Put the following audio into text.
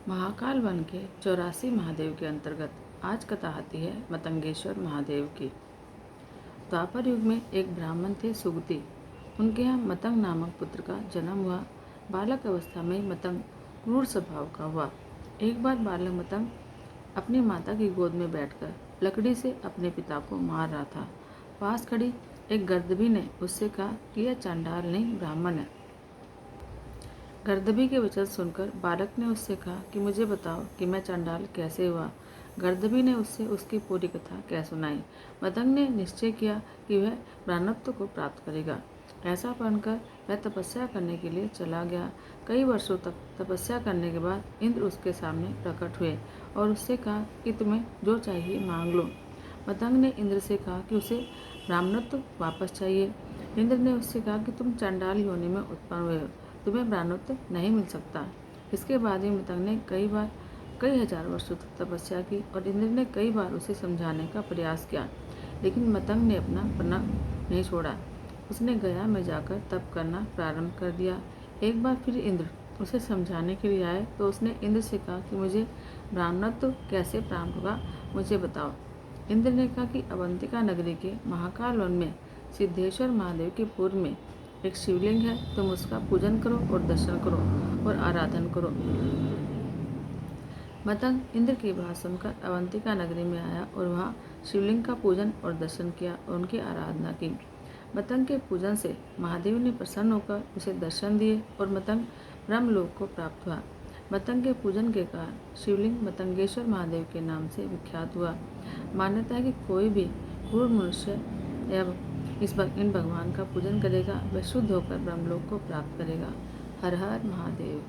Mahakal one के 84 महादेव के अंतर्गत आज कथा आती है मतंगेश्वर महादेव की। द्वापर युग में एक ब्राह्मण थे सुगति। उनके यहाँ मतंग नामक पुत्र का जन्म हुआ। बालक अवस्था में मतंग क्रूर स्वभाव का हुआ। एक बार बालक मतंग अपनी माता की गोद में बैठकर लकड़ी से अपने पिता को मार रहा था। पास खड़ी एक गर्दभी ने उससे कहा कि यह चंडाल नहीं ब्राह्मण है। गर्दभी के वचन सुनकर बालक ने उससे कहा कि मुझे बताओ कि मैं चंडाल कैसे हुआ। गर्दभी ने उससे उसकी पूरी कथा कह सुनाई। मतंग ने निश्चय किया कि वह ब्राह्मणत्व को प्राप्त करेगा। ऐसा बनकर वह तपस्या करने के लिए चला गया। कई वर्षों तक तपस्या करने के बाद इंद्र उसके सामने प्रकट हुए और उससे कहा कि तुम्हें जो चाहिए मांग लो। मतंग ने इंद्र से कहा कि उसे ब्राह्मणत्व वापस चाहिए। इंद्र ने उससे कहा कि तुम चंडाल योनि में उत्पन्न हुए हो, तुम्हें ब्राह्मणत्व नहीं मिल सकता। इसके बाद ही मतंग ने कई हजार वर्षों तक तपस्या की और इंद्र ने कई बार उसे समझाने का प्रयास किया, लेकिन मतंग ने अपना प्रण नहीं छोड़ा। उसने गया में जाकर तप करना प्रारंभ कर दिया। एक बार फिर इंद्र उसे समझाने के लिए आए तो उसने इंद्र से कहा कि मुझे ब्राह्मणत्व कैसे प्राप्त होगा, मुझे बताओ। इंद्र ने कहा कि अवंतिका नगरी के महाकाल वन में सिद्धेश्वर महादेव के पूर्व में एक शिवलिंग है, तुम उसका पूजन करो और दर्शन करो और आराधन करो। मतंग इंद्र की बात सुनकर अवंतिका नगरी में आया और वहाँ शिवलिंग का पूजन और दर्शन किया और उनकी आराधना की। मतंग के पूजन से महादेव ने प्रसन्न होकर उसे दर्शन दिए और मतंग ब्रह्मलोक को प्राप्त हुआ। मतंग के पूजन के कारण शिवलिंग मतंगेश्वर महादेव के नाम से विख्यात हुआ। मान्यता है कि कोई भी क्रूर मनुष्य इन भगवान का पूजन करेगा वह शुद्ध होकर ब्रह्मलोक को प्राप्त करेगा। हर हर महादेव।